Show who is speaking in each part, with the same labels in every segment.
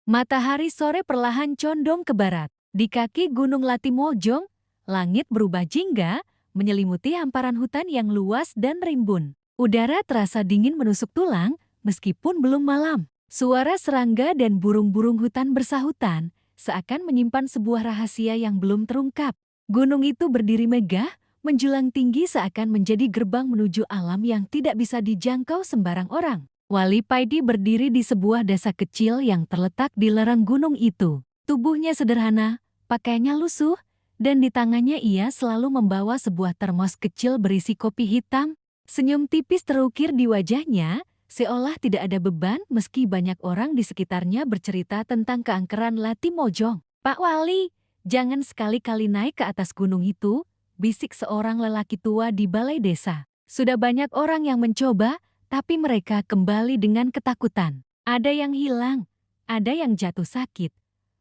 Speaker 1: Matahari sore perlahan condong ke barat. Di kaki Gunung Latimojong, langit berubah jingga, menyelimuti hamparan hutan yang luas dan rimbun. Udara terasa dingin menusuk tulang, meskipun belum malam. Suara serangga dan burung-burung hutan bersahutan, seakan menyimpan sebuah rahasia yang belum terungkap. Gunung itu berdiri megah, menjulang tinggi seakan menjadi gerbang menuju alam yang tidak bisa dijangkau sembarang orang. Wali Paidi berdiri di sebuah desa kecil yang terletak di lereng gunung itu. Tubuhnya sederhana, pakaiannya lusuh, dan di tangannya ia selalu membawa sebuah termos kecil berisi kopi hitam. Senyum tipis terukir di wajahnya, seolah tidak ada beban meski banyak orang di sekitarnya bercerita tentang keangkeran Latimojong. "Pak Wali, jangan sekali-kali naik ke atas gunung itu," bisik seorang lelaki tua di balai desa. "Sudah banyak orang yang mencoba, tapi mereka kembali dengan ketakutan. Ada yang hilang, ada yang jatuh sakit,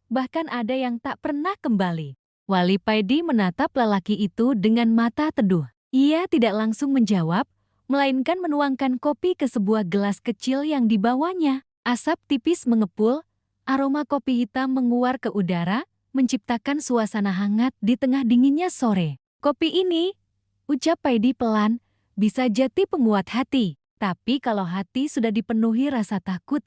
Speaker 1: bahkan ada yang tak pernah kembali." Wali Paidi menatap lelaki itu dengan mata teduh. Ia tidak langsung menjawab, melainkan menuangkan kopi ke sebuah gelas kecil yang dibawanya. Asap tipis mengepul, aroma kopi hitam menguar ke udara, menciptakan suasana hangat di tengah dinginnya sore. "Kopi ini," ucap Paidi pelan, "bisa jadi penguat hati. Tapi kalau hati sudah dipenuhi rasa takut,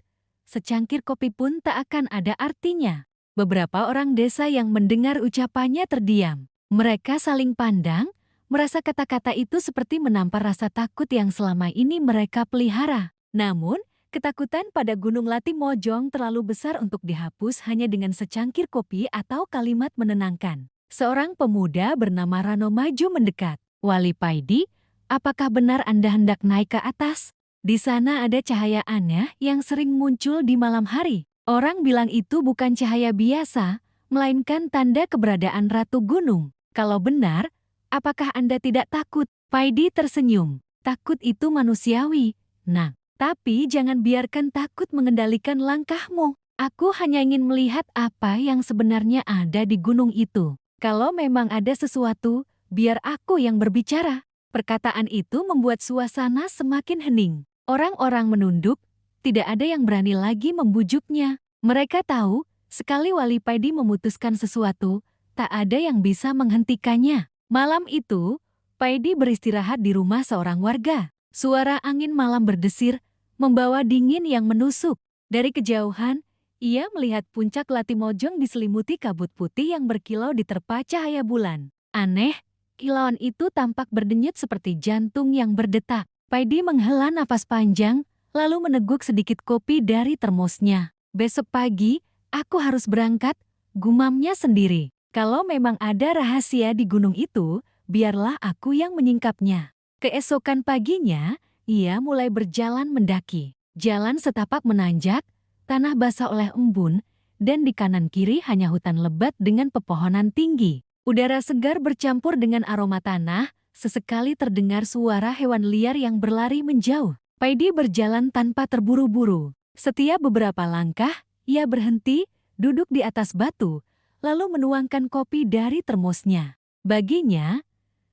Speaker 1: secangkir kopi pun tak akan ada artinya." Beberapa orang desa yang mendengar ucapannya terdiam. Mereka saling pandang, merasa kata-kata itu seperti menampar rasa takut yang selama ini mereka pelihara. Namun, ketakutan pada Gunung Latimojong terlalu besar untuk dihapus hanya dengan secangkir kopi atau kalimat menenangkan. Seorang pemuda bernama Rano maju mendekat. "Wali Paidi, apakah benar Anda hendak naik ke atas? Di sana ada cahaya aneh yang sering muncul di malam hari. Orang bilang itu bukan cahaya biasa, melainkan tanda keberadaan Ratu Gunung. Kalau benar, apakah Anda tidak takut?" Paidi tersenyum. "Takut itu manusiawi, Nak. Tapi jangan biarkan takut mengendalikan langkahmu. Aku hanya ingin melihat apa yang sebenarnya ada di gunung itu. Kalau memang ada sesuatu, biar aku yang berbicara." Perkataan itu membuat suasana semakin hening. Orang-orang menunduk, tidak ada yang berani lagi membujuknya. Mereka tahu, sekali Wali Paidi memutuskan sesuatu, tak ada yang bisa menghentikannya. Malam itu, Paidi beristirahat di rumah seorang warga. Suara angin malam berdesir, membawa dingin yang menusuk. Dari kejauhan, ia melihat puncak Latimojong diselimuti kabut putih yang berkilau diterpa cahaya bulan. Aneh, kilauan itu tampak berdenyut seperti jantung yang berdetak. Paidi menghela napas panjang, lalu meneguk sedikit kopi dari termosnya. "Besok pagi, aku harus berangkat," gumamnya sendiri. "Kalau memang ada rahasia di gunung itu, biarlah aku yang menyingkapnya." Keesokan paginya, ia mulai berjalan mendaki. Jalan setapak menanjak, tanah basah oleh embun, dan di kanan kiri hanya hutan lebat dengan pepohonan tinggi. Udara segar bercampur dengan aroma tanah, sesekali terdengar suara hewan liar yang berlari menjauh. Paidi berjalan tanpa terburu-buru. Setiap beberapa langkah, ia berhenti, duduk di atas batu, lalu menuangkan kopi dari termosnya. Baginya,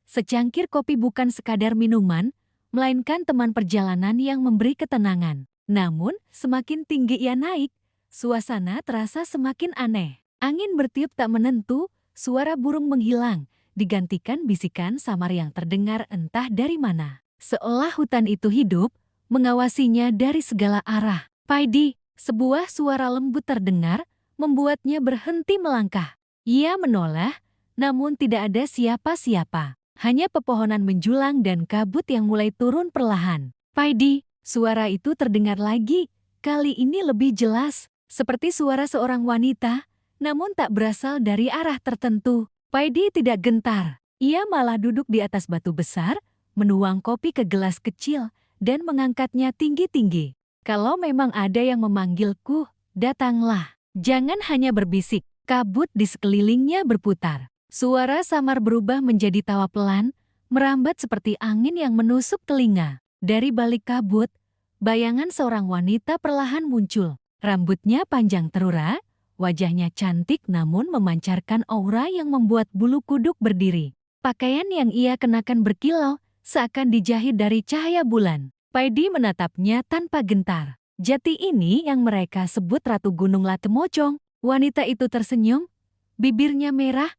Speaker 1: secangkir kopi bukan sekadar minuman, melainkan teman perjalanan yang memberi ketenangan. Namun, semakin tinggi ia naik, suasana terasa semakin aneh. Angin bertiup tak menentu, suara burung menghilang, digantikan bisikan samar yang terdengar entah dari mana. Seolah hutan itu hidup, mengawasinya dari segala arah. "Paidi," sebuah suara lembut terdengar, membuatnya berhenti melangkah. Ia menoleh, namun tidak ada siapa-siapa. Hanya pepohonan menjulang dan kabut yang mulai turun perlahan. "Paidi," suara itu terdengar lagi, kali ini lebih jelas, seperti suara seorang wanita, namun tak berasal dari arah tertentu. Paidi tidak gentar. Ia malah duduk di atas batu besar, menuang kopi ke gelas kecil, dan mengangkatnya tinggi-tinggi. "Kalau memang ada yang memanggilku, datanglah. Jangan hanya berbisik." Kabut di sekelilingnya berputar. Suara samar berubah menjadi tawa pelan, merambat seperti angin yang menusuk telinga. Dari balik kabut, bayangan seorang wanita perlahan muncul. Rambutnya panjang terurai, wajahnya cantik namun memancarkan aura yang membuat bulu kuduk berdiri. Pakaian yang ia kenakan berkilau, seakan dijahit dari cahaya bulan. Paidi menatapnya tanpa gentar. Jati ini yang mereka sebut Ratu Gunung Latimojong. Wanita itu tersenyum, bibirnya merah,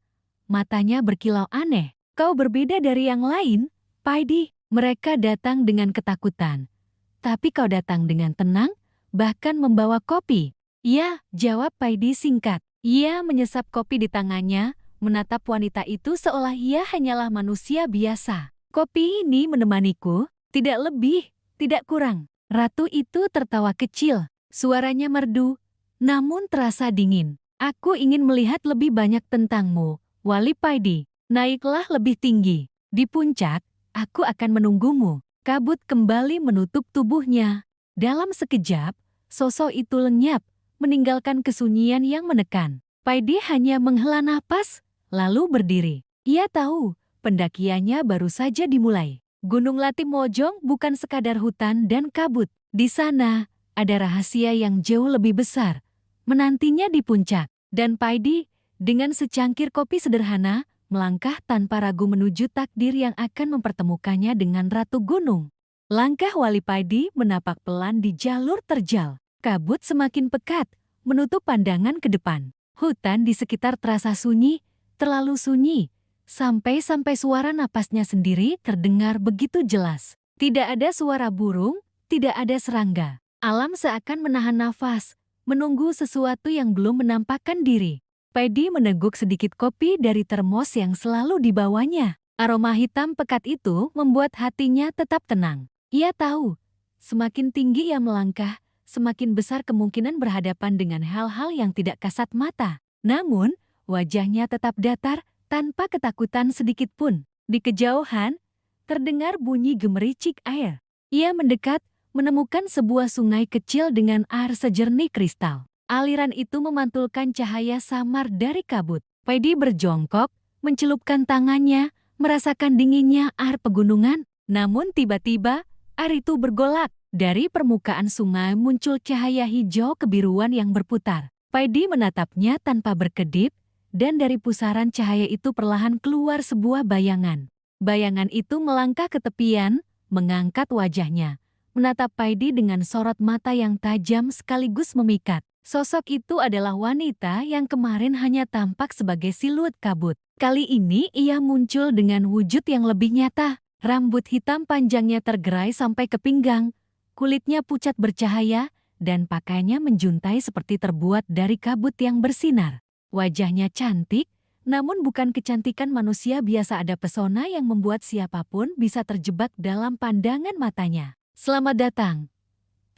Speaker 1: matanya berkilau aneh. Kau berbeda dari yang lain, Paidi. Mereka datang dengan ketakutan. Tapi kau datang dengan tenang, bahkan membawa kopi. Ya, jawab Paidi singkat. Ia menyesap kopi di tangannya, menatap wanita itu seolah ia hanyalah manusia biasa. Kopi ini menemaniku, tidak lebih, tidak kurang. Ratu itu tertawa kecil, suaranya merdu, namun terasa dingin. Aku ingin melihat lebih banyak tentangmu, Wali Paidi. Naiklah lebih tinggi. Di puncak, aku akan menunggumu. Kabut kembali menutup tubuhnya. Dalam sekejap, sosok itu lenyap, meninggalkan kesunyian yang menekan. Paidi hanya menghela napas, lalu berdiri. Ia tahu, pendakiannya baru saja dimulai. Gunung Latimojong bukan sekadar hutan dan kabut. Di sana, ada rahasia yang jauh lebih besar, menantinya di puncak. Dan Paidi, dengan secangkir kopi sederhana, melangkah tanpa ragu menuju takdir yang akan mempertemukannya dengan Ratu Gunung. Langkah Wali Paidi menapak pelan di jalur terjal. Kabut semakin pekat, menutup pandangan ke depan. Hutan di sekitar terasa sunyi, terlalu sunyi, sampai-sampai suara napasnya sendiri terdengar begitu jelas. Tidak ada suara burung, tidak ada serangga. Alam seakan menahan nafas, menunggu sesuatu yang belum menampakkan diri. Paidi meneguk sedikit kopi dari termos yang selalu dibawanya. Aroma hitam pekat itu membuat hatinya tetap tenang. Ia tahu, semakin tinggi ia melangkah, semakin besar kemungkinan berhadapan dengan hal-hal yang tidak kasat mata. Namun, wajahnya tetap datar, tanpa ketakutan sedikit pun. Di kejauhan, terdengar bunyi gemericik air. Ia mendekat, menemukan sebuah sungai kecil dengan air sejernih kristal. Aliran itu memantulkan cahaya samar dari kabut. Paidi berjongkok, mencelupkan tangannya, merasakan dinginnya air pegunungan. Namun tiba-tiba, air itu bergolak. Dari permukaan sungai muncul cahaya hijau kebiruan yang berputar. Paidi menatapnya tanpa berkedip, dan dari pusaran cahaya itu perlahan keluar sebuah bayangan. Bayangan itu melangkah ke tepian, mengangkat wajahnya, menatap Paidi dengan sorot mata yang tajam sekaligus memikat. Sosok itu adalah wanita yang kemarin hanya tampak sebagai siluet kabut. Kali ini ia muncul dengan wujud yang lebih nyata. Rambut hitam panjangnya tergerai sampai ke pinggang, kulitnya pucat bercahaya, dan pakaiannya menjuntai seperti terbuat dari kabut yang bersinar. Wajahnya cantik, namun bukan kecantikan manusia biasa, ada pesona yang membuat siapapun bisa terjebak dalam pandangan matanya. Selamat datang,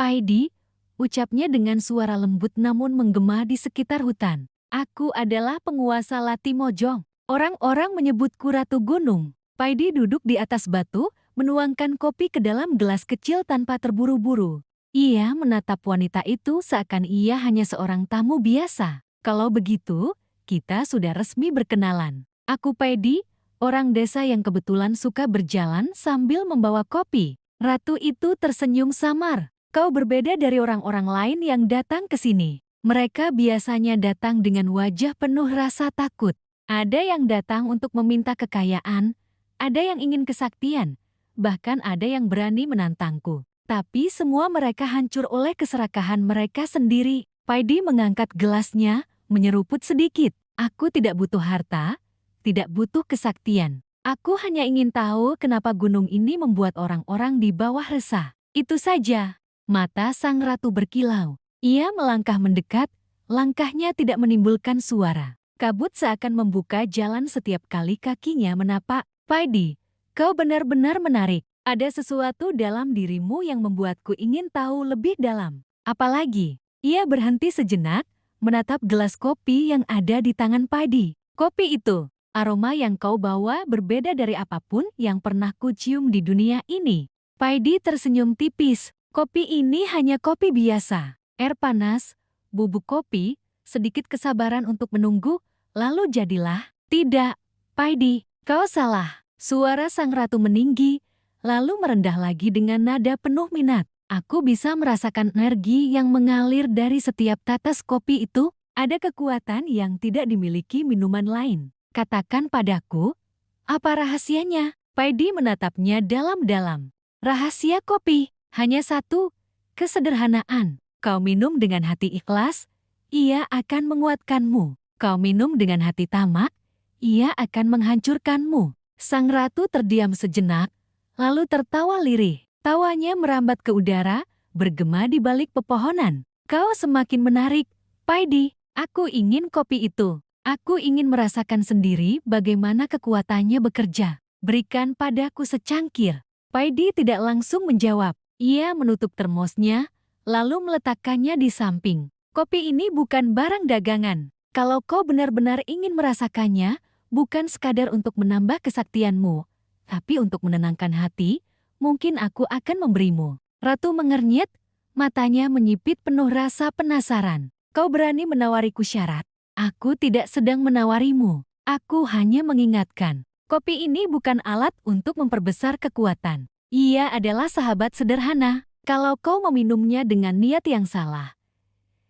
Speaker 1: Paidi, ucapnya dengan suara lembut namun menggema di sekitar hutan. Aku adalah penguasa Latimojong. Orang-orang menyebutku Ratu Gunung. Paidi duduk di atas batu, menuangkan kopi ke dalam gelas kecil tanpa terburu-buru. Ia menatap wanita itu seakan ia hanya seorang tamu biasa. Kalau begitu, kita sudah resmi berkenalan. Aku Paidi, orang desa yang kebetulan suka berjalan sambil membawa kopi. Ratu itu tersenyum samar. Kau berbeda dari orang-orang lain yang datang ke sini. Mereka biasanya datang dengan wajah penuh rasa takut. Ada yang datang untuk meminta kekayaan, ada yang ingin kesaktian, bahkan ada yang berani menantangku. Tapi semua mereka hancur oleh keserakahan mereka sendiri. Paidi mengangkat gelasnya, menyeruput sedikit. Aku tidak butuh harta, tidak butuh kesaktian. Aku hanya ingin tahu kenapa gunung ini membuat orang-orang di bawah resah. Itu saja. Mata sang ratu berkilau. Ia melangkah mendekat, langkahnya tidak menimbulkan suara. Kabut seakan membuka jalan setiap kali kakinya menapak. Paidi, kau benar-benar menarik. Ada sesuatu dalam dirimu yang membuatku ingin tahu lebih dalam. Apalagi, ia berhenti sejenak, menatap gelas kopi yang ada di tangan Paidi. Kopi itu, aroma yang kau bawa berbeda dari apapun yang pernah kucium di dunia ini. Paidi tersenyum tipis. Kopi ini hanya kopi biasa. Air panas, bubuk kopi, sedikit kesabaran untuk menunggu, lalu jadilah. Tidak, Paidi, kau salah. Suara sang ratu meninggi, lalu merendah lagi dengan nada penuh minat. Aku bisa merasakan energi yang mengalir dari setiap tetes kopi itu. Ada kekuatan yang tidak dimiliki minuman lain. Katakan padaku, apa rahasianya? Paidi menatapnya dalam-dalam. Rahasia kopi. Hanya satu, kesederhanaan. Kau minum dengan hati ikhlas, ia akan menguatkanmu. Kau minum dengan hati tamak, ia akan menghancurkanmu. Sang ratu terdiam sejenak, lalu tertawa lirih. Tawanya merambat ke udara, bergema di balik pepohonan. Kau semakin menarik, Paidi. Aku ingin kopi itu. Aku ingin merasakan sendiri bagaimana kekuatannya bekerja. Berikan padaku secangkir. Paidi tidak langsung menjawab. Ia menutup termosnya, lalu meletakkannya di samping. Kopi ini bukan barang dagangan. Kalau kau benar-benar ingin merasakannya, bukan sekadar untuk menambah kesaktianmu, tapi untuk menenangkan hati, mungkin aku akan memberimu. Ratu mengernyit, matanya menyipit penuh rasa penasaran. Kau berani menawariku syarat? Aku tidak sedang menawarimu. Aku hanya mengingatkan. Kopi ini bukan alat untuk memperbesar kekuatan. Ia adalah sahabat sederhana. Kalau kau meminumnya dengan niat yang salah,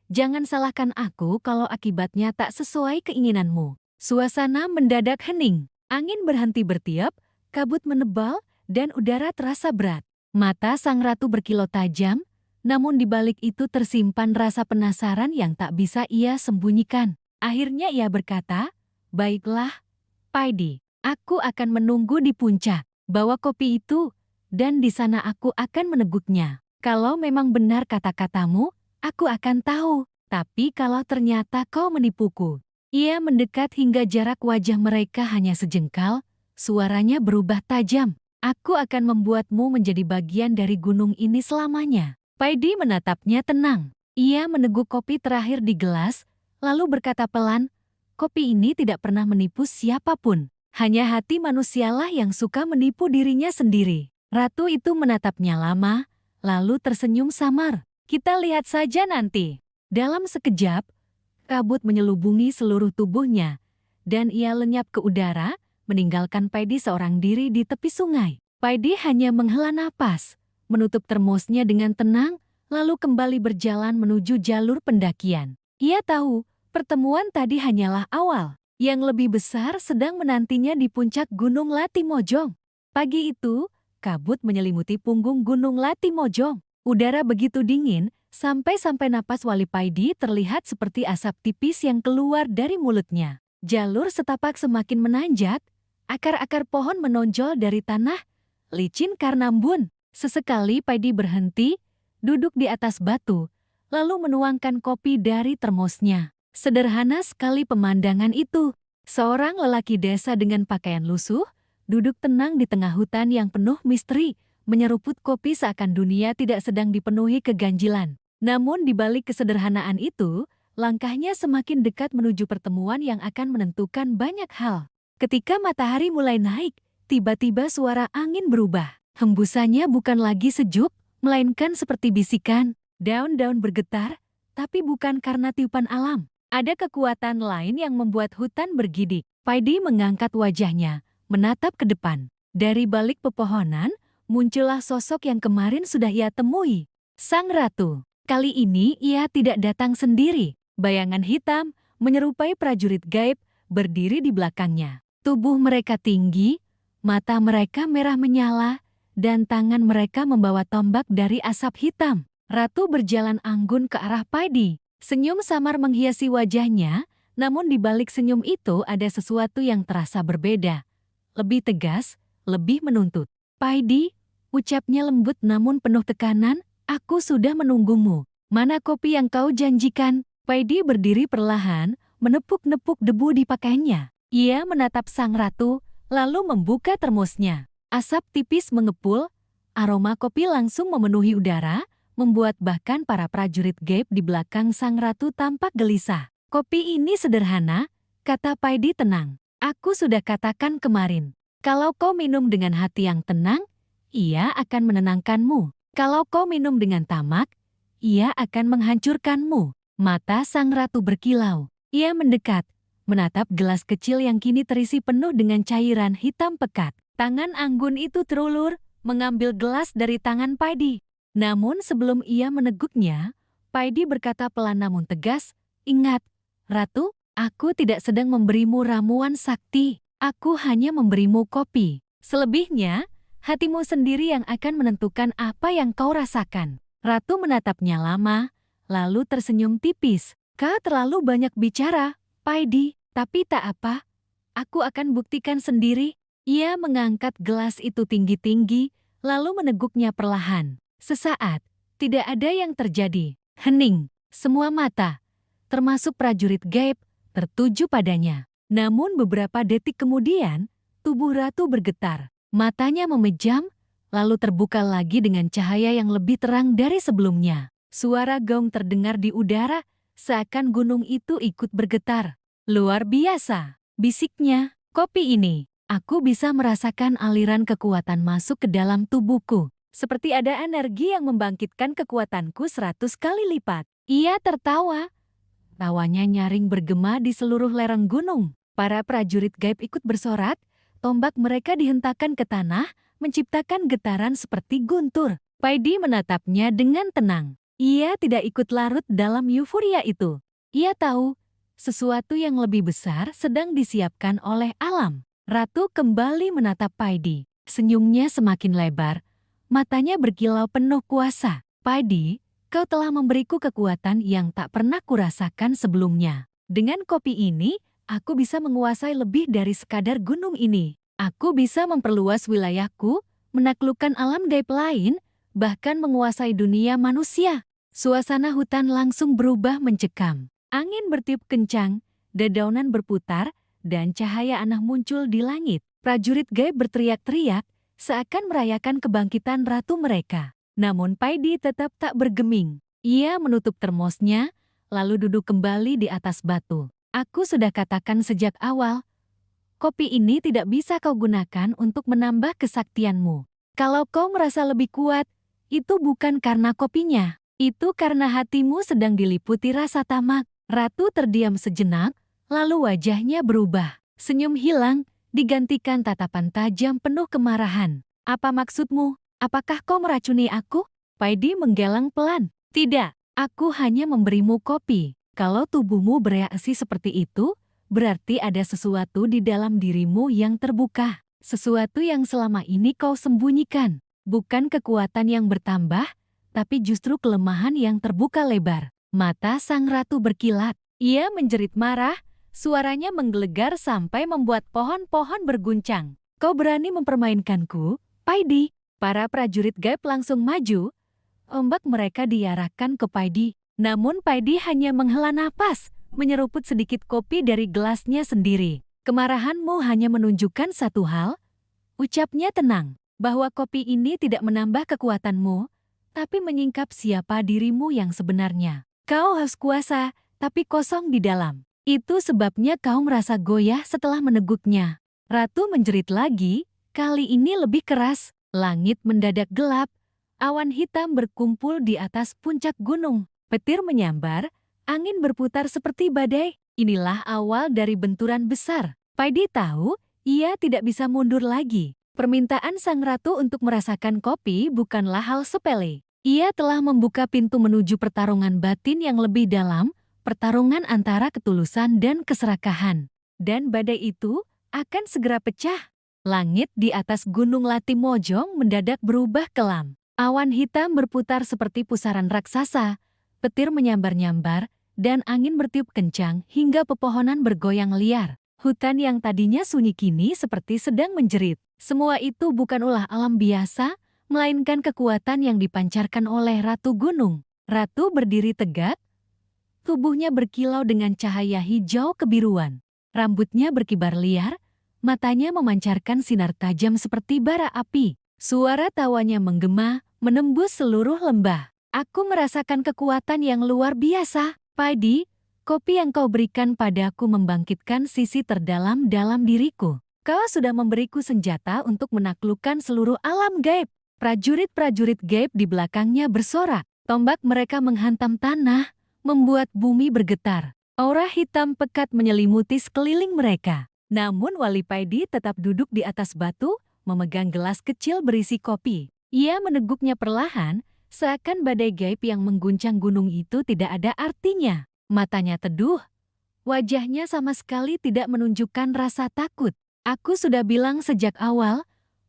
Speaker 1: jangan salahkan aku kalau akibatnya tak sesuai keinginanmu. Suasana mendadak hening. Angin berhenti bertiup, kabut menebal, dan udara terasa berat. Mata sang ratu berkilau tajam, namun di balik itu tersimpan rasa penasaran yang tak bisa ia sembunyikan. Akhirnya ia berkata, "Baiklah, Paidi, aku akan menunggu di puncak. Bawa kopi itu, dan di sana aku akan meneguknya. Kalau memang benar kata-katamu, aku akan tahu. Tapi kalau ternyata kau menipuku." Ia mendekat hingga jarak wajah mereka hanya sejengkal, suaranya berubah tajam. "Aku akan membuatmu menjadi bagian dari gunung ini selamanya." Paidi menatapnya tenang. Ia meneguk kopi terakhir di gelas, lalu berkata pelan, "Kopi ini tidak pernah menipu siapapun. Hanya hati manusialah yang suka menipu dirinya sendiri." Ratu itu menatapnya lama, lalu tersenyum samar. "Kita lihat saja nanti." Dalam sekejap, kabut menyelubungi seluruh tubuhnya, dan ia lenyap ke udara, meninggalkan Paidi seorang diri di tepi sungai. Paidi hanya menghela napas, menutup termosnya dengan tenang, lalu kembali berjalan menuju jalur pendakian. Ia tahu, pertemuan tadi hanyalah awal. Yang lebih besar sedang menantinya di puncak Gunung Latimojong. Pagi itu, kabut menyelimuti punggung Gunung Latimojong. Udara begitu dingin, sampai-sampai napas Wali Paidi terlihat seperti asap tipis yang keluar dari mulutnya. Jalur setapak semakin menanjak, akar-akar pohon menonjol dari tanah, licin karena embun. Sesekali Paidi berhenti, duduk di atas batu, lalu menuangkan kopi dari termosnya. Sederhana sekali pemandangan itu. Seorang lelaki desa dengan pakaian lusuh, duduk tenang di tengah hutan yang penuh misteri, menyeruput kopi seakan dunia tidak sedang dipenuhi keganjilan. Namun di balik kesederhanaan itu, langkahnya semakin dekat menuju pertemuan yang akan menentukan banyak hal. Ketika matahari mulai naik, tiba-tiba suara angin berubah. Hembusannya bukan lagi sejuk, melainkan seperti bisikan. Daun-daun bergetar, tapi bukan karena tiupan alam. Ada kekuatan lain yang membuat hutan bergidik. Paidi mengangkat wajahnya, menatap ke depan. Dari balik pepohonan, muncullah sosok yang kemarin sudah ia temui. Sang Ratu. Kali ini ia tidak datang sendiri. Bayangan hitam, menyerupai prajurit gaib, berdiri di belakangnya. Tubuh mereka tinggi, mata mereka merah menyala, dan tangan mereka membawa tombak dari asap hitam. Ratu berjalan anggun ke arah Paidi. Senyum samar menghiasi wajahnya, namun di balik senyum itu ada sesuatu yang terasa berbeda. Lebih tegas, lebih menuntut. "Paidi," ucapnya lembut namun penuh tekanan, "aku sudah menunggumu. Mana kopi yang kau janjikan?" Paidi berdiri perlahan, menepuk-nepuk debu di pakaiannya. Ia menatap sang ratu, lalu membuka termosnya. Asap tipis mengepul, aroma kopi langsung memenuhi udara, membuat bahkan para prajurit gaib di belakang sang ratu tampak gelisah. "Kopi ini sederhana," kata Paidi tenang. "Aku sudah katakan kemarin, kalau kau minum dengan hati yang tenang, ia akan menenangkanmu. Kalau kau minum dengan tamak, ia akan menghancurkanmu." Mata sang ratu berkilau. Ia mendekat, menatap gelas kecil yang kini terisi penuh dengan cairan hitam pekat. Tangan anggun itu terulur, mengambil gelas dari tangan Paidi. Namun sebelum ia meneguknya, Paidi berkata pelan namun tegas, "Ingat, Ratu, aku tidak sedang memberimu ramuan sakti. Aku hanya memberimu kopi. Selebihnya, hatimu sendiri yang akan menentukan apa yang kau rasakan." Ratu menatapnya lama, lalu tersenyum tipis. Kau terlalu banyak bicara, Paidi, tapi tak apa. Aku akan buktikan sendiri. Ia mengangkat gelas itu tinggi-tinggi, lalu meneguknya perlahan. Sesaat, tidak ada yang terjadi. Hening, semua mata, termasuk prajurit gaib, tertuju padanya. Namun beberapa detik kemudian, tubuh ratu bergetar. Matanya memejam, lalu terbuka lagi dengan cahaya yang lebih terang dari sebelumnya. Suara gong terdengar di udara, seakan gunung itu ikut bergetar. Luar biasa, bisiknya. Kopi ini, aku bisa merasakan aliran kekuatan masuk ke dalam tubuhku. Seperti ada energi yang membangkitkan kekuatanku 100 kali lipat. Ia tertawa. Tawanya nyaring bergema di seluruh lereng gunung. Para prajurit gaib ikut bersorak, tombak mereka dihentakkan ke tanah, menciptakan getaran seperti guntur. Paidi menatapnya dengan tenang. Ia tidak ikut larut dalam euforia itu. Ia tahu, sesuatu yang lebih besar sedang disiapkan oleh alam. Ratu kembali menatap Paidi. Senyumnya semakin lebar, matanya berkilau penuh kuasa. Paidi, kau telah memberiku kekuatan yang tak pernah kurasakan sebelumnya. Dengan kopi ini, aku bisa menguasai lebih dari sekadar gunung ini. Aku bisa memperluas wilayahku, menaklukkan alam gaib lain, bahkan menguasai dunia manusia. Suasana hutan langsung berubah mencekam. Angin bertiup kencang, dedaunan berputar, dan cahaya aneh muncul di langit. Prajurit gaib berteriak-teriak, seakan merayakan kebangkitan ratu mereka. Namun Paidi tetap tak bergeming. Ia menutup termosnya, lalu duduk kembali di atas batu. Aku sudah katakan sejak awal, kopi ini tidak bisa kau gunakan untuk menambah kesaktianmu. Kalau kau merasa lebih kuat, itu bukan karena kopinya. Itu karena hatimu sedang diliputi rasa tamak. Ratu terdiam sejenak, lalu wajahnya berubah. Senyum hilang, digantikan tatapan tajam penuh kemarahan. Apa maksudmu? Apakah kau meracuni aku? Paidi menggeleng pelan. Tidak, aku hanya memberimu kopi. Kalau tubuhmu bereaksi seperti itu, berarti ada sesuatu di dalam dirimu yang terbuka. Sesuatu yang selama ini kau sembunyikan. Bukan kekuatan yang bertambah, tapi justru kelemahan yang terbuka lebar. Mata sang ratu berkilat. Ia menjerit marah, suaranya menggelegar sampai membuat pohon-pohon berguncang. Kau berani mempermainkanku, Paidi? Para prajurit gaib langsung maju. Ombak mereka diarahkan ke Paidi. Namun Paidi hanya menghela napas, menyeruput sedikit kopi dari gelasnya sendiri. Kemarahanmu hanya menunjukkan satu hal, ucapnya tenang, bahwa kopi ini tidak menambah kekuatanmu, tapi menyingkap siapa dirimu yang sebenarnya. Kau haus kuasa, tapi kosong di dalam. Itu sebabnya kau merasa goyah setelah meneguknya. Ratu menjerit lagi, kali ini lebih keras. Langit mendadak gelap, awan hitam berkumpul di atas puncak gunung. Petir menyambar, angin berputar seperti badai. Inilah awal dari benturan besar. Paidi tahu, ia tidak bisa mundur lagi. Permintaan sang ratu untuk merasakan kopi bukanlah hal sepele. Ia telah membuka pintu menuju pertarungan batin yang lebih dalam, pertarungan antara ketulusan dan keserakahan. Dan badai itu akan segera pecah. Langit di atas Gunung Latimojong mendadak berubah kelam. Awan hitam berputar seperti pusaran raksasa, petir menyambar-nyambar, dan angin bertiup kencang hingga pepohonan bergoyang liar. Hutan yang tadinya sunyi kini seperti sedang menjerit. Semua itu bukan ulah alam biasa, melainkan kekuatan yang dipancarkan oleh Ratu Gunung. Ratu berdiri tegak, tubuhnya berkilau dengan cahaya hijau kebiruan. Rambutnya berkibar liar, matanya memancarkan sinar tajam seperti bara api. Suara tawanya menggema, menembus seluruh lembah. Aku merasakan kekuatan yang luar biasa. Paidi, kopi yang kau berikan padaku membangkitkan sisi terdalam dalam diriku. Kau sudah memberiku senjata untuk menaklukkan seluruh alam gaib. Prajurit-prajurit gaib di belakangnya bersorak. Tombak mereka menghantam tanah, membuat bumi bergetar. Aura hitam pekat menyelimuti sekeliling mereka. Namun Wali Paidi tetap duduk di atas batu, memegang gelas kecil berisi kopi. Ia meneguknya perlahan, seakan badai gaib yang mengguncang gunung itu tidak ada artinya. Matanya teduh, wajahnya sama sekali tidak menunjukkan rasa takut. Aku sudah bilang sejak awal,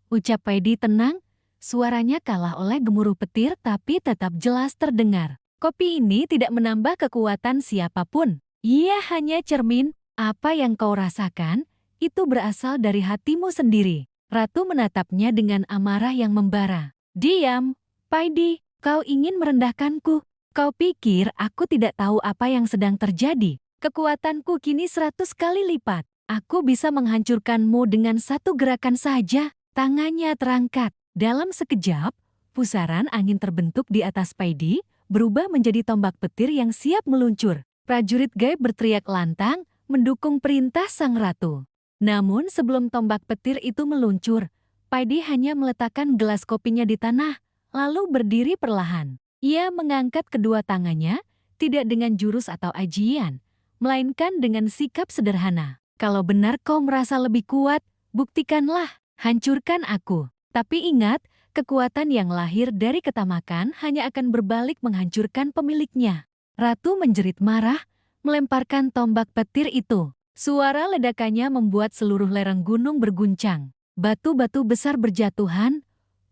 Speaker 1: ucap Paidi tenang, Suaranya kalah oleh gemuruh petir tapi tetap jelas terdengar. Kopi ini tidak menambah kekuatan siapapun. Ia hanya cermin, apa yang kau rasakan, itu berasal dari hatimu sendiri. Ratu menatapnya dengan amarah yang membara. Diam, Paidi, kau ingin merendahkanku. Kau pikir aku tidak tahu apa yang sedang terjadi? Kekuatanku kini 100 kali lipat. Aku bisa menghancurkanmu dengan satu gerakan saja. Tangannya terangkat. Dalam sekejap, pusaran angin terbentuk di atas Paidi, berubah menjadi tombak petir yang siap meluncur. Prajurit gaib berteriak lantang, mendukung perintah sang ratu. Namun sebelum tombak petir itu meluncur, Paidi hanya meletakkan gelas kopinya di tanah, lalu berdiri perlahan. Ia mengangkat kedua tangannya, tidak dengan jurus atau ajian, melainkan dengan sikap sederhana. Kalau benar kau merasa lebih kuat, buktikanlah, hancurkan aku. Tapi ingat, kekuatan yang lahir dari ketamakan hanya akan berbalik menghancurkan pemiliknya. Ratu menjerit marah, melemparkan tombak petir itu. Suara ledakannya membuat seluruh lereng gunung berguncang. Batu-batu besar berjatuhan,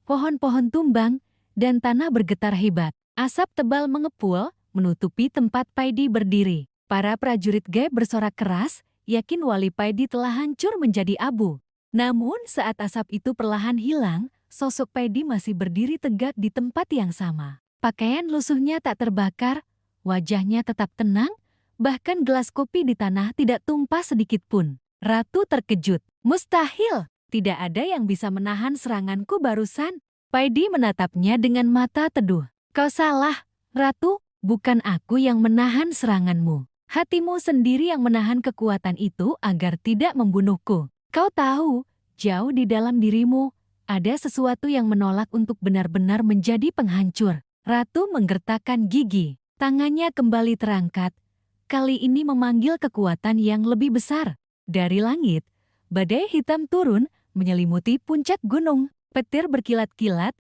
Speaker 1: pohon-pohon tumbang, dan tanah bergetar hebat. Asap tebal mengepul, menutupi tempat Paidi berdiri. Para prajurit gaib bersorak keras, yakin wali Paidi telah hancur menjadi abu. Namun saat asap itu perlahan hilang, sosok Paidi masih berdiri tegak di tempat yang sama. Pakaian lusuhnya tak terbakar, wajahnya tetap tenang, bahkan gelas kopi di tanah tidak tumpah sedikit pun. Ratu terkejut. Mustahil, tidak ada yang bisa menahan seranganku barusan. Paidi menatapnya dengan mata teduh. Kau salah, Ratu, bukan aku yang menahan seranganmu. Hatimu sendiri yang menahan kekuatan itu agar tidak membunuhku. Kau tahu, jauh di dalam dirimu, ada sesuatu yang menolak untuk benar-benar menjadi penghancur. Ratu menggertakkan gigi. Tangannya kembali terangkat. Kali ini memanggil kekuatan yang lebih besar. Dari langit, badai hitam turun, menyelimuti puncak gunung. Petir berkilat-kilat,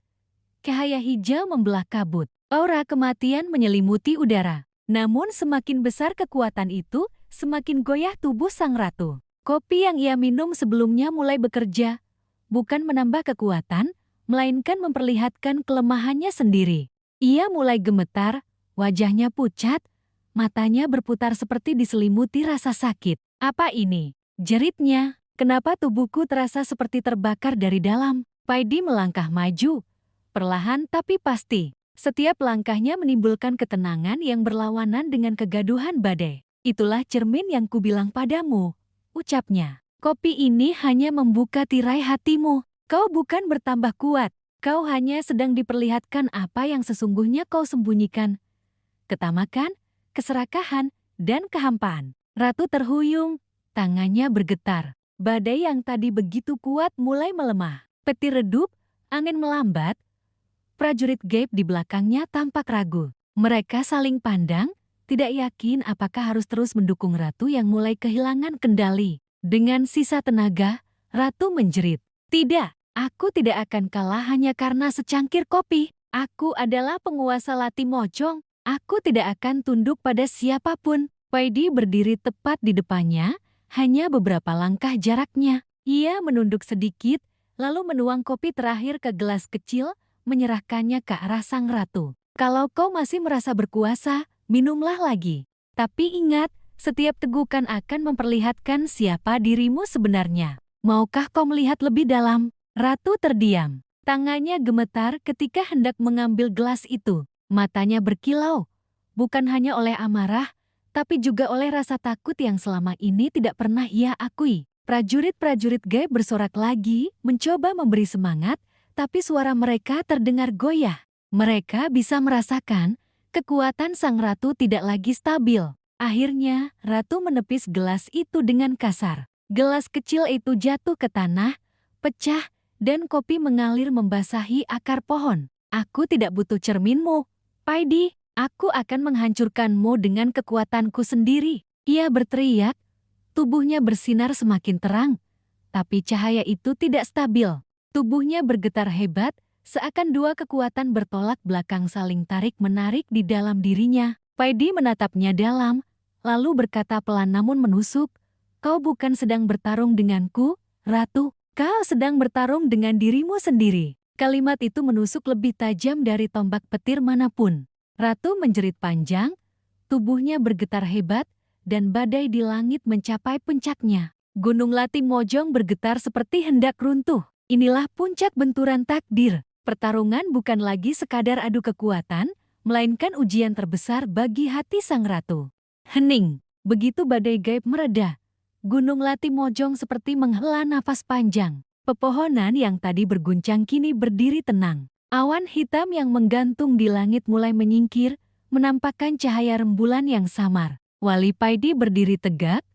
Speaker 1: cahaya hijau membelah kabut. Aura kematian menyelimuti udara. Namun semakin besar kekuatan itu, semakin goyah tubuh sang ratu. Kopi yang ia minum sebelumnya mulai bekerja, bukan menambah kekuatan, melainkan memperlihatkan kelemahannya sendiri. Ia mulai gemetar, wajahnya pucat, matanya berputar seperti diselimuti rasa sakit. Apa ini? Jeritnya. Kenapa tubuhku terasa seperti terbakar dari dalam? Paidi melangkah maju, perlahan tapi pasti. Setiap langkahnya menimbulkan ketenangan yang berlawanan dengan kegaduhan badai. Itulah cermin yang kubilang padamu, ucapnya. Kopi ini hanya membuka tirai hatimu. Kau bukan bertambah kuat. Kau hanya sedang diperlihatkan apa yang sesungguhnya kau sembunyikan. Ketamakan, keserakahan, dan kehampaan. Ratu terhuyung, tangannya bergetar. Badai yang tadi begitu kuat mulai melemah. Petir redup, angin melambat. Prajurit gaib di belakangnya tampak ragu. Mereka saling pandang, tidak yakin apakah harus terus mendukung Ratu yang mulai kehilangan kendali. Dengan sisa tenaga, Ratu menjerit. Tidak, aku tidak akan kalah hanya karena secangkir kopi. Aku adalah penguasa Latimojong. Aku tidak akan tunduk pada siapapun. Paidi berdiri tepat di depannya, hanya beberapa langkah jaraknya. Ia menunduk sedikit, lalu menuang kopi terakhir ke gelas kecil, menyerahkannya ke arah sang ratu. Kalau kau masih merasa berkuasa, minumlah lagi. Tapi ingat, setiap tegukan akan memperlihatkan siapa dirimu sebenarnya. Maukah kau melihat lebih dalam? Ratu terdiam. Tangannya gemetar ketika hendak mengambil gelas itu. Matanya berkilau, bukan hanya oleh amarah, tapi juga oleh rasa takut yang selama ini tidak pernah ia akui. Prajurit-prajurit gaib bersorak lagi, mencoba memberi semangat, tapi suara mereka terdengar goyah. Mereka bisa merasakan kekuatan sang ratu tidak lagi stabil. Akhirnya, ratu menepis gelas itu dengan kasar. Gelas kecil itu jatuh ke tanah, pecah, dan kopi mengalir membasahi akar pohon. Aku tidak butuh cerminmu, Paidi. Aku akan menghancurkanmu dengan kekuatanku sendiri. Ia berteriak, tubuhnya bersinar semakin terang, tapi cahaya itu tidak stabil. Tubuhnya bergetar hebat, seakan dua kekuatan bertolak belakang saling tarik-menarik di dalam dirinya. Paidi menatapnya dalam, lalu berkata pelan namun menusuk, kau bukan sedang bertarung denganku, Ratu. Kau sedang bertarung dengan dirimu sendiri. Kalimat itu menusuk lebih tajam dari tombak petir manapun. Ratu menjerit panjang, tubuhnya bergetar hebat, dan badai di langit mencapai puncaknya. Gunung Latimojong bergetar seperti hendak runtuh. Inilah puncak benturan takdir. Pertarungan bukan lagi sekadar adu kekuatan, melainkan ujian terbesar bagi hati sang ratu. Hening, begitu badai gaib mereda. Gunung Latimojong seperti menghela nafas panjang. Pepohonan yang tadi berguncang kini berdiri tenang. Awan hitam yang menggantung di langit mulai menyingkir, menampakkan cahaya rembulan yang samar. Wali Paidi berdiri tegak,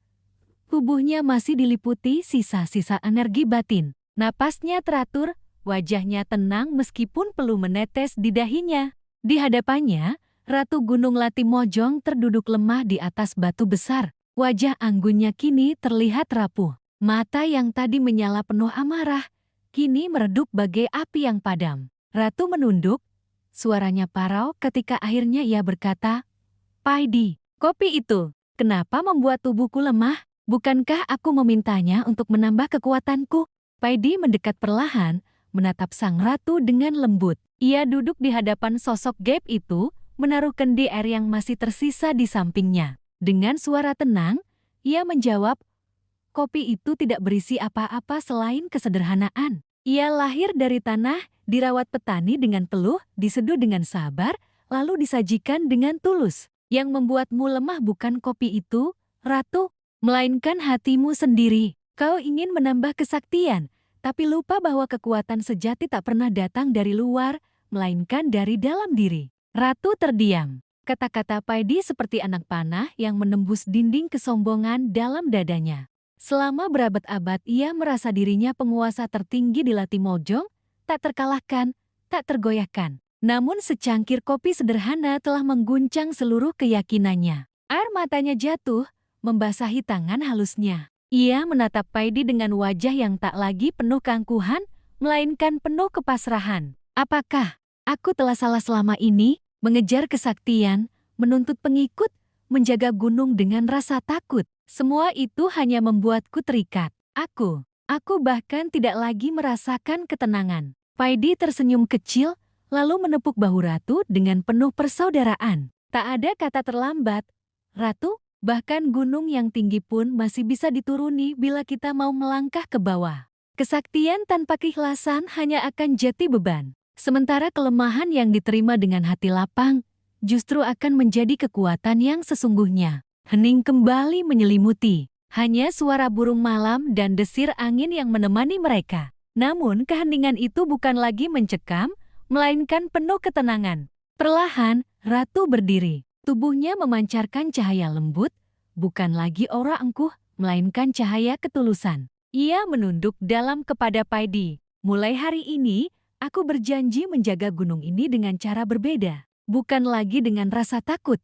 Speaker 1: tubuhnya masih diliputi sisa-sisa energi batin. Napasnya teratur, wajahnya tenang meskipun peluh menetes di dahinya. Di hadapannya, Ratu Gunung Latimojong terduduk lemah di atas batu besar. Wajah anggunnya kini terlihat rapuh. Mata yang tadi menyala penuh amarah, kini meredup bagai api yang padam. Ratu menunduk, suaranya parau ketika akhirnya ia berkata, "Paidi, kopi itu, kenapa membuat tubuhku lemah? Bukankah aku memintanya untuk menambah kekuatanku?" Paidi mendekat perlahan, menatap sang ratu dengan lembut. Ia duduk di hadapan sosok gaib itu, menaruh kendi air yang masih tersisa di sampingnya. Dengan suara tenang, ia menjawab, "Kopi itu tidak berisi apa-apa selain kesederhanaan. Ia lahir dari tanah, dirawat petani dengan peluh, diseduh dengan sabar, lalu disajikan dengan tulus. Yang membuatmu lemah bukan kopi itu, Ratu, melainkan hatimu sendiri. Kau ingin menambah kesaktian, tapi lupa bahwa kekuatan sejati tak pernah datang dari luar, melainkan dari dalam diri." Ratu terdiam. Kata-kata Paidi seperti anak panah yang menembus dinding kesombongan dalam dadanya. Selama berabad-abad ia merasa dirinya penguasa tertinggi di Latimojong, tak terkalahkan, tak tergoyahkan. Namun secangkir kopi sederhana telah mengguncang seluruh keyakinannya. Air matanya jatuh, membasahi tangan halusnya. Ia menatap Paidi dengan wajah yang tak lagi penuh keangkuhan, melainkan penuh kepasrahan. "Apakah aku telah salah selama ini, mengejar kesaktian, menuntut pengikut, menjaga gunung dengan rasa takut? Semua itu hanya membuatku terikat. Aku bahkan tidak lagi merasakan ketenangan." Paidi tersenyum kecil, lalu menepuk bahu Ratu dengan penuh persaudaraan. "Tak ada kata terlambat, Ratu. Bahkan gunung yang tinggi pun masih bisa dituruni bila kita mau melangkah ke bawah. Kesaktian tanpa keikhlasan hanya akan jatuh beban. Sementara kelemahan yang diterima dengan hati lapang, justru akan menjadi kekuatan yang sesungguhnya." Hening kembali menyelimuti. Hanya suara burung malam dan desir angin yang menemani mereka. Namun keheningan itu bukan lagi mencekam, melainkan penuh ketenangan. Perlahan, Ratu berdiri. Tubuhnya memancarkan cahaya lembut, bukan lagi aura angkuh, melainkan cahaya ketulusan. Ia menunduk dalam kepada Paidi. "Mulai hari ini, aku berjanji menjaga gunung ini dengan cara berbeda. Bukan lagi dengan rasa takut,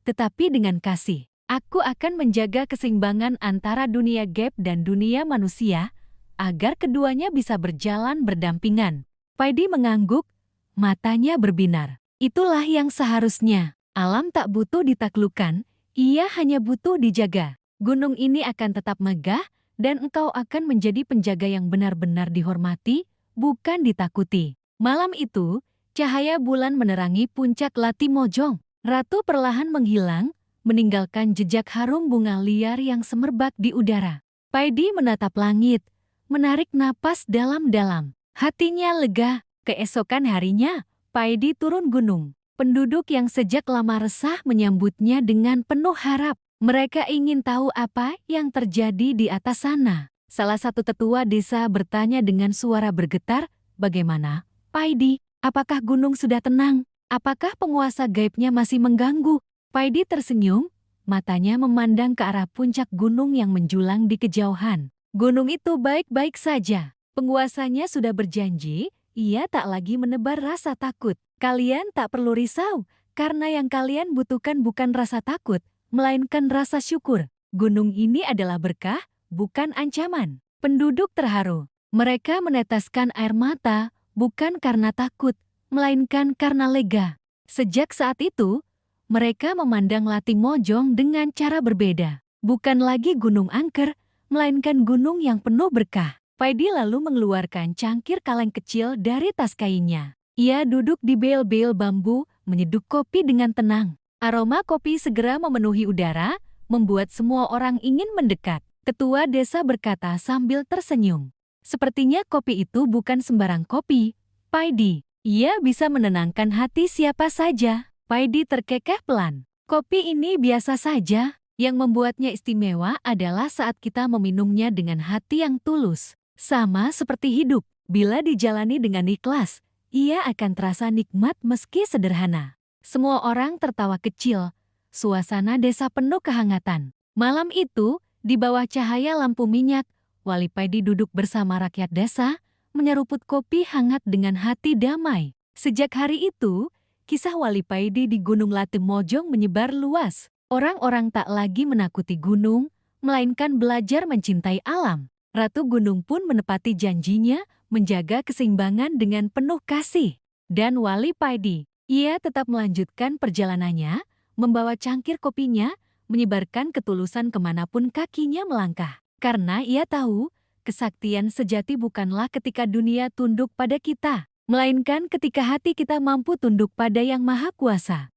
Speaker 1: tetapi dengan kasih. Aku akan menjaga keseimbangan antara dunia gaib dan dunia manusia, agar keduanya bisa berjalan berdampingan." Paidi mengangguk, matanya berbinar. Itulah yang seharusnya. Alam tak butuh ditaklukkan, ia hanya butuh dijaga. Gunung ini akan tetap megah, dan engkau akan menjadi penjaga yang benar-benar dihormati, bukan ditakuti. Malam itu, cahaya bulan menerangi puncak Latimojong. Ratu perlahan menghilang, meninggalkan jejak harum bunga liar yang semerbak di udara. Paidi menatap langit, menarik napas dalam-dalam. Hatinya lega. Keesokan harinya, Paidi turun gunung. Penduduk yang sejak lama resah menyambutnya dengan penuh harap. Mereka ingin tahu apa yang terjadi di atas sana. Salah satu tetua desa bertanya dengan suara bergetar, "Bagaimana, Paidi? Apakah gunung sudah tenang? Apakah penguasa gaibnya masih mengganggu?" Paidi tersenyum, matanya memandang ke arah puncak gunung yang menjulang di kejauhan. Gunung itu baik-baik saja. Penguasanya sudah berjanji, ia tak lagi menebar rasa takut. Kalian tak perlu risau, karena yang kalian butuhkan bukan rasa takut, melainkan rasa syukur. Gunung ini adalah berkah, bukan ancaman. Penduduk terharu. Mereka meneteskan air mata, bukan karena takut, melainkan karena lega. Sejak saat itu, mereka memandang Latimojong dengan cara berbeda. Bukan lagi gunung angker, melainkan gunung yang penuh berkah. Paidi lalu mengeluarkan cangkir kaleng kecil dari tas kainnya. Ia duduk di bel-bel bambu, menyeduh kopi dengan tenang. Aroma kopi segera memenuhi udara, membuat semua orang ingin mendekat. Ketua desa berkata sambil tersenyum. Sepertinya kopi itu bukan sembarang kopi, Paidi. Ia bisa menenangkan hati siapa saja. Paidi terkekeh pelan. Kopi ini biasa saja. Yang membuatnya istimewa adalah saat kita meminumnya dengan hati yang tulus. Sama seperti hidup, bila dijalani dengan ikhlas, ia akan terasa nikmat meski sederhana. Semua orang tertawa kecil. Suasana desa penuh kehangatan. Malam itu, di bawah cahaya lampu minyak, Wali Paidi duduk bersama rakyat desa, menyeruput kopi hangat dengan hati damai. Sejak hari itu, kisah Wali Paidi di Gunung Latimojong menyebar luas. Orang-orang tak lagi menakuti gunung, melainkan belajar mencintai alam. Ratu Gunung pun menepati janjinya menjaga keseimbangan dengan penuh kasih. Dan Wali Paidi, ia tetap melanjutkan perjalanannya, membawa cangkir kopinya, menyebarkan ketulusan kemanapun kakinya melangkah. Karena ia tahu, kesaktian sejati bukanlah ketika dunia tunduk pada kita, melainkan ketika hati kita mampu tunduk pada Yang Maha Kuasa.